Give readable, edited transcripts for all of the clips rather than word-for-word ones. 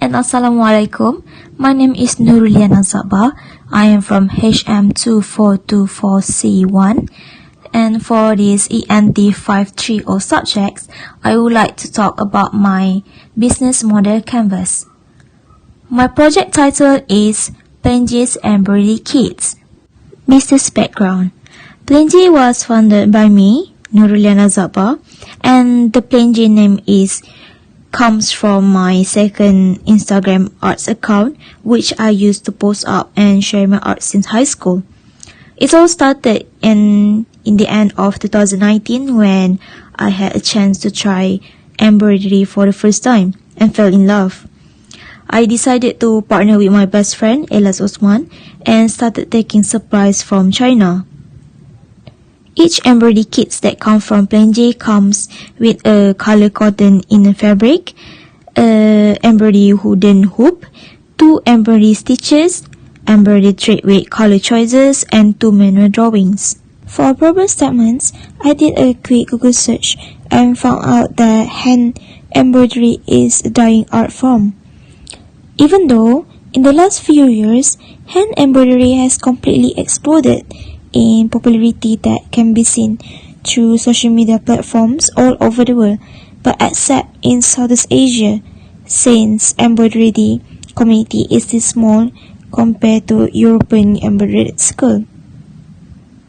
and Assalamualaikum. My name is Nuruliana Zaba. I am from HM2424C1, and for this ENT 530 subjects, I would like to talk about my business model canvas. My project title is Plainj4y's Embroidery Kits. Business background. Plainj4y was founded by me, Nuruliana Zaba, and the Plainj4y name comes from my second Instagram arts account, which I used to post up and share my art since high school. It all started in the end of 2019 when I had a chance to try embroidery for the first time and fell in love. I decided to partner with my best friend Elas Osman and started taking supplies from China. Each embroidery kits that come from Plainj4y comes with a color cotton inner fabric, embroidery wooden hoop, 2 embroidery stitches, embroidery thread weight color choices, and 2 manual drawings. For problem statements, I did a quick Google search and found out that hand embroidery is a dying art form. Even though, in the last few years, hand embroidery has completely exploded in popularity that can be seen through social media platforms all over the world, but except in Southeast Asia, since embroidery community is still small compared to European embroidery school.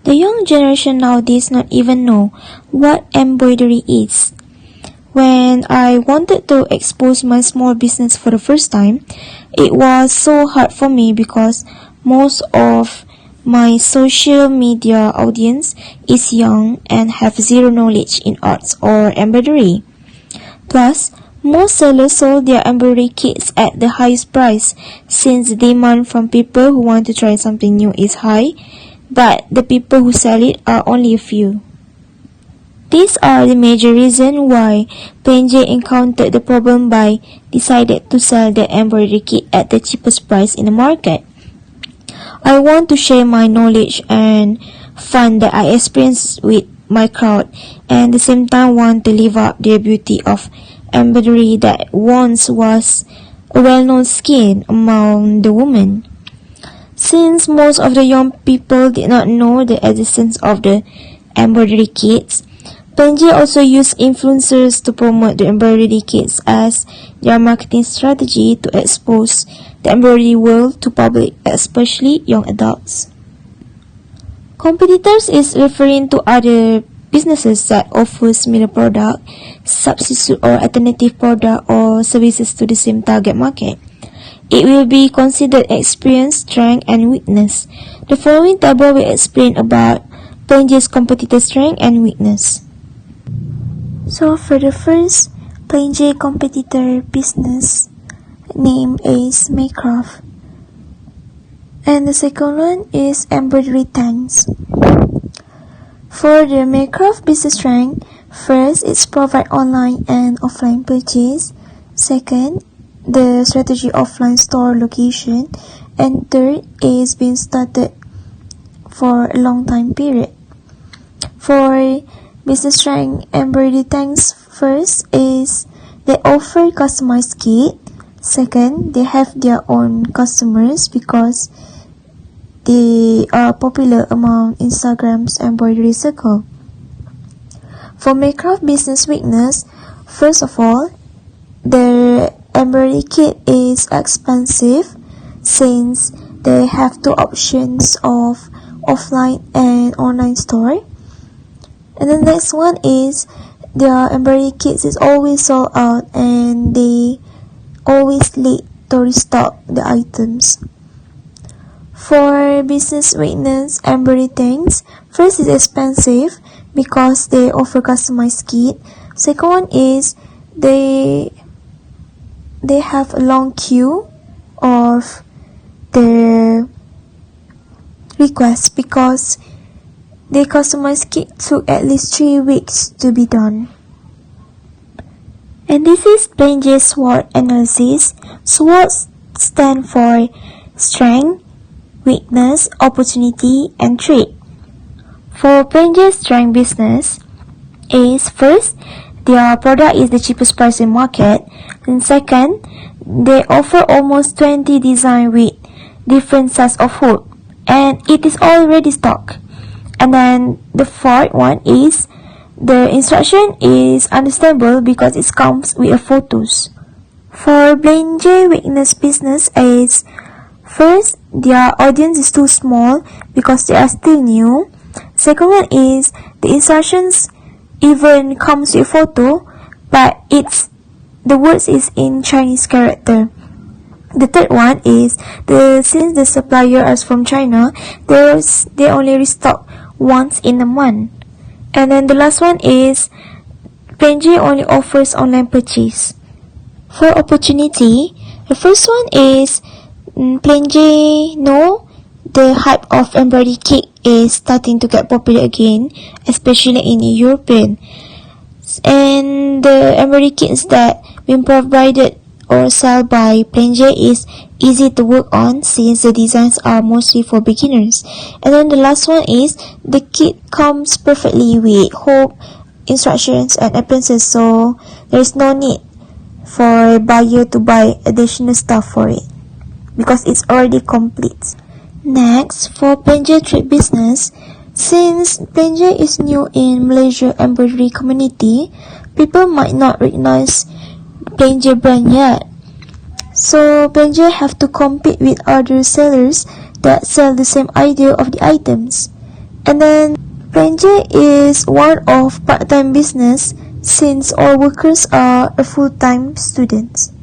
The young generation nowadays not even know what embroidery is. When I wanted to expose my small business for the first time, it was so hard for me because most of my social media audience is young and have zero knowledge in arts or embroidery. Plus, most sellers sold their embroidery kits at the highest price since the demand from people who want to try something new is high, but the people who sell it are only a few. These are the major reasons why Plainj4y encountered the problem by decided to sell the embroidery kit at the cheapest price in the market. I want to share my knowledge and fun that I experienced with my crowd, and at the same time want to live up the beauty of embroidery that once was a well-known skill among the women. Since most of the young people did not know the existence of the embroidery kits, Plainj4y also used influencers to promote the embroidery kits as their marketing strategy to expose the embroidery world to public, especially young adults. Competitors is referring to other businesses that offer similar product, substitute or alternative product or services to the same target market. It will be considered experience, strength, and weakness. The following table will explain about Plainj4y's competitor strength and weakness. So for the first Plainj4y competitor business name is Maycraft, and the second one is Embroidery Tanks. For the Maycraft business strength, first it's provide online and offline purchase, second the strategy offline store location, and third is being started for a long time period. For business strength Embroidery Tanks, first is they offer customized kit. Second, they have their own customers because they are popular among Instagram's embroidery circle. For Maycraft business weakness, first of all, their embroidery kit is expensive since they have 2 options of offline and online store. And the next one is their embroidery kits is always sold out and they always late to restock the items. For business weakness embroidery tanks, first is expensive because they offer customized kit. Second one is they have a long queue of their requests because the customized kit took at least 3 weeks to be done. And this is Plainj4y's SWOT analysis. SWOT stand for strength, weakness, opportunity, and threat. For Plainj4y's strength business is first, their product is the cheapest price in market, and second, They offer almost 20 designs with different size of hook, and it is already stocked. And then the fourth one is the instruction is understandable because it comes with photos. For Plainj4y's weakness business is, first, their audience is too small because they are still new. Second one is the instructions even comes with photo, but the words is in Chinese character. The third one is since the supplier is from China, they only restock once in a month. And then the last one is Plainj4y only offers online purchase. For opportunity, the first one is Plainj4y know the hype of embroidery kit is starting to get popular again, especially in European. And the embroidery kits that been provided or sold by Plainj4y is easy to work on since the designs are mostly for beginners. And then the last one is the kit comes perfectly with hook, instructions and appliances, so there is no need for a buyer to buy additional stuff for it because it's already complete. Next, for Plainj4y trade business, since Plainj4y is new in Malaysia embroidery community, people might not recognize Plainj4y brand yet. So Plainj4y have to compete with other sellers that sell the same idea of the items. And then Plainj4y is one of part-time business since all workers are a full-time students.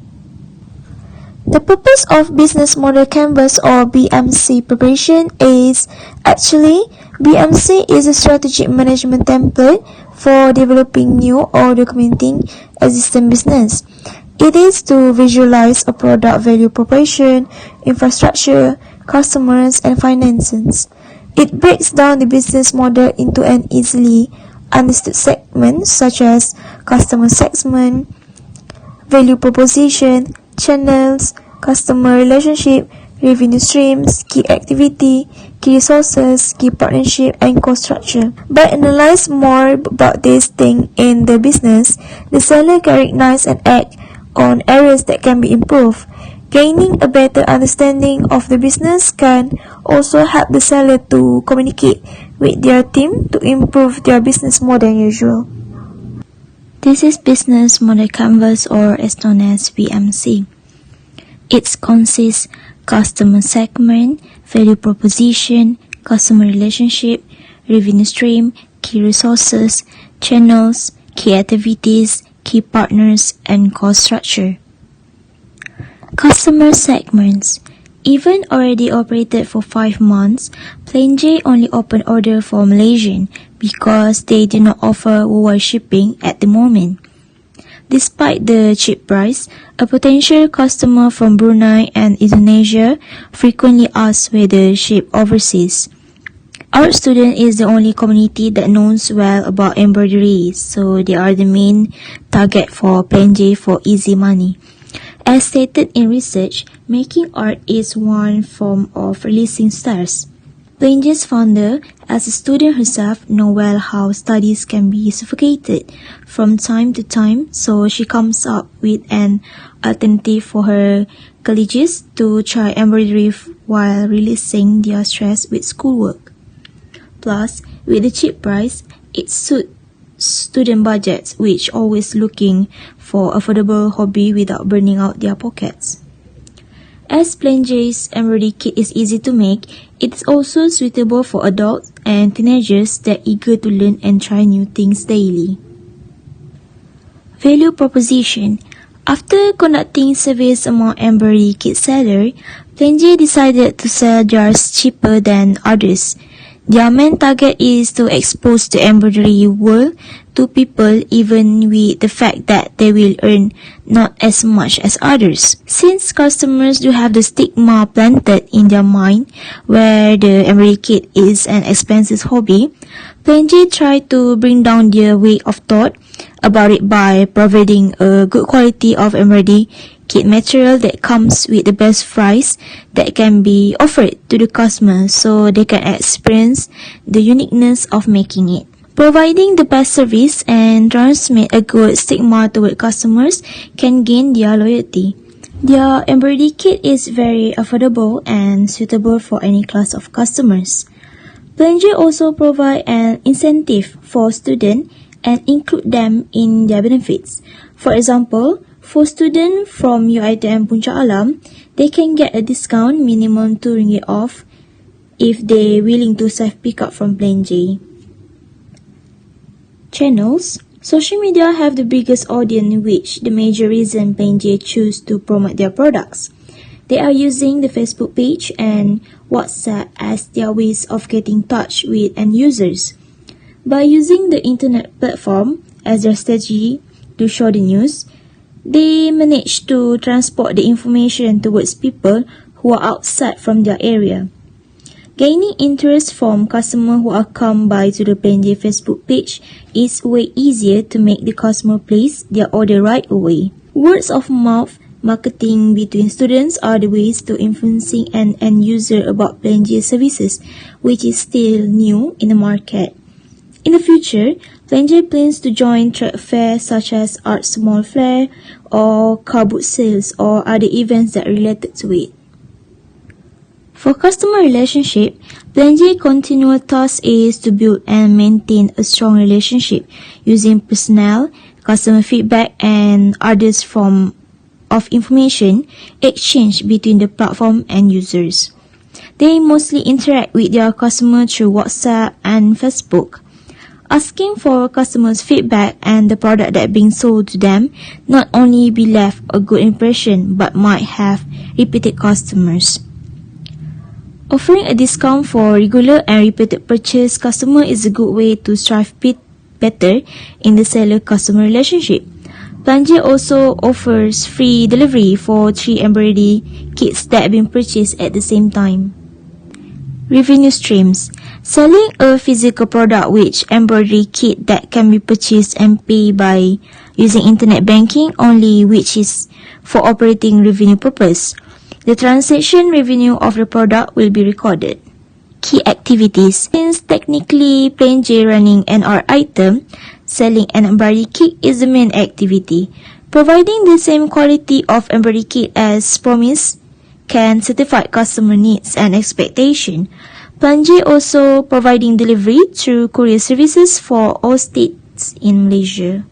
The purpose of Business Model Canvas or BMC preparation is actually BMC is a strategic management template for developing new or documenting existing business. It is to visualize a product value proposition, infrastructure, customers, and finances. It breaks down the business model into an easily understood segments such as customer segment, value proposition, channels, customer relationship, revenue streams, key activity, key resources, key partnership, and cost structure. By analyze more about this thing in the business, the seller can recognize and act on areas that can be improved. Gaining a better understanding of the business can also help the seller to communicate with their team to improve their business more than usual. This is Business Model Canvas, or as known as BMC. It consists customer segment, value proposition, customer relationship, revenue stream, key resources, channels, key activities, key partners, and cost structure. Customer segments. Even already operated for 5 months, Plainj4y only open order for Malaysian because they do not offer worldwide shipping at the moment. Despite the cheap price, a potential customer from Brunei and Indonesia frequently asks whether ship overseas. Our student is the only community that knows well about embroidery, so they are the main target for Plainj4y for easy money. As stated in research, making art is one form of releasing stress. Plainj4y's founder, as a student herself, knows well how studies can be suffocated from time to time, so she comes up with an alternative for her colleagues to try embroidery while releasing their stress with schoolwork. Plus, with the cheap price, it suits student budgets which always looking for affordable hobby without burning out their pockets. As Plainj4y's embroidery kit is easy to make, it is also suitable for adults and teenagers that are eager to learn and try new things daily. Value proposition. After conducting surveys among embroidery kit sellers, Plainj4y decided to sell theirs cheaper than others. Their main target is to expose the embroidery world to people, even with the fact that they will earn not as much as others. Since customers do have the stigma planted in their mind where the embroidery kit is an expensive hobby, Plainj4y tried to bring down their way of thought about it by providing a good quality of embroidery kit material that comes with the best price that can be offered to the customer so they can experience the uniqueness of making it. Providing the best service and transmit a good stigma toward customers can gain their loyalty. Their embroidery kit is very affordable and suitable for any class of customers. Plainj4y also provide an incentive for students and include them in their benefits. For example, for students from UiTM Puncak Alam, they can get a discount minimum RM2 off if they willing to self-pick up from Plainj4y. Channels. Social media have the biggest audience, which the major reason Plainj4y choose to promote their products. They are using the Facebook page and WhatsApp as their ways of getting in touch with end users. By using the internet platform as their strategy to show the news, they manage to transport the information towards people who are outside from their area. Gaining interest from customers who are come by to the Plainj4y Facebook page is way easier to make the customer place their order right away. Words of mouth marketing between students are the ways to influencing an end user about Plainj4y services, which is still new in the market. In the future, Plainj4y plans to join trade fairs such as Art Small Fair or car boot sales or other events that related to it. For customer relationship, Plainj4y continual task is to build and maintain a strong relationship using personnel, customer feedback, and others form of information exchange between the platform and users. They mostly interact with their customer through WhatsApp and Facebook. Asking for customers' feedback and the product that being sold to them not only be left a good impression but might have repeated customers. Offering a discount for regular and repeated purchase customer is a good way to strive better in the seller-customer relationship. Plainj4y also offers free delivery for 3 embroidery kits that have been purchased at the same time. Revenue streams. Selling a physical product which embroidery kit that can be purchased and paid by using internet banking only, which is for operating revenue purpose. The transaction revenue of the product will be recorded. Key activities. Since technically Plainj4y running an art item, selling an embroidery kit is the main activity. Providing the same quality of embroidery kit as promised can satisfy customer needs and expectation. Plainj4y also providing delivery through courier services for all states in Malaysia.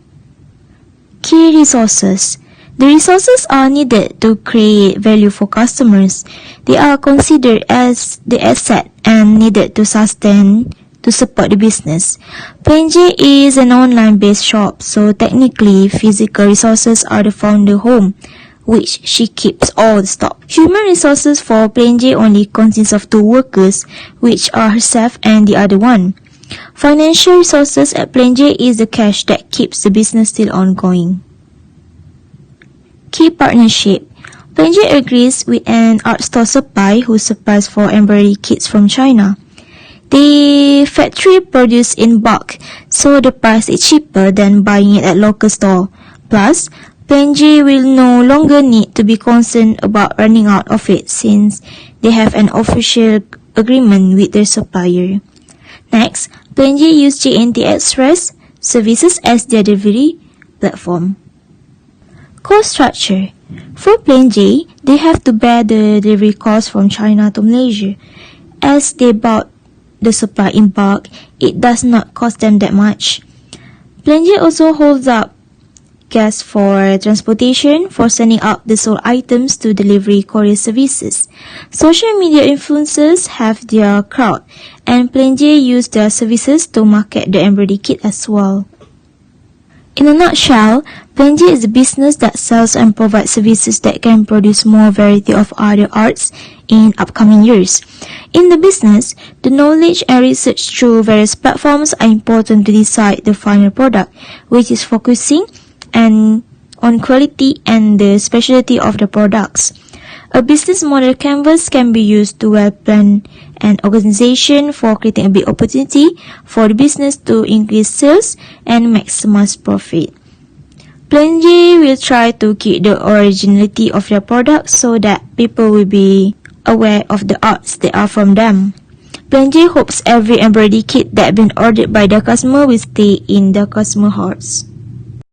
Key resources. The resources are needed to create value for customers. They are considered as the asset and needed to sustain to support the business. Plainj4y is an online-based shop, so technically physical resources are the founder home, which she keeps all the stock. Human resources for Plainj4y only consists of 2 workers, which are herself and the other one. Financial resources at Plainj4y is the cash that keeps the business still ongoing. Key partnership. Plainj4y agrees with an art store supply who supplies for embroidery kits from China. The factory produce in bulk, so the price is cheaper than buying it at local store. Plus, Plainj4y will no longer need to be concerned about running out of it since they have an official agreement with their supplier. Next, Plainj4y use ENT Express services as their delivery platform. Cost structure. For Plainj4y, they have to bear the delivery cost from China to Malaysia. As they bought the supply in bulk, it does not cost them that much. Plainj4y also holds up gas for transportation for sending out the sold items to delivery courier services. Social media influencers have their crowd, and Plainj4y use their services to market the embroidery kit as well. In a nutshell, Plainj4y is a business that sells and provides services that can produce more variety of other arts in upcoming years. In the business, the knowledge and research through various platforms are important to decide the final product, which is focusing and on quality and the specialty of the products. A business model canvas can be used to well plan an organization for creating a big opportunity for the business to increase sales and maximize profit. Plainj4y will try to keep the originality of their products so that people will be aware of the arts that are from them. Plainj4y hopes every embroidery kit that been ordered by their customer will stay in their customer hearts.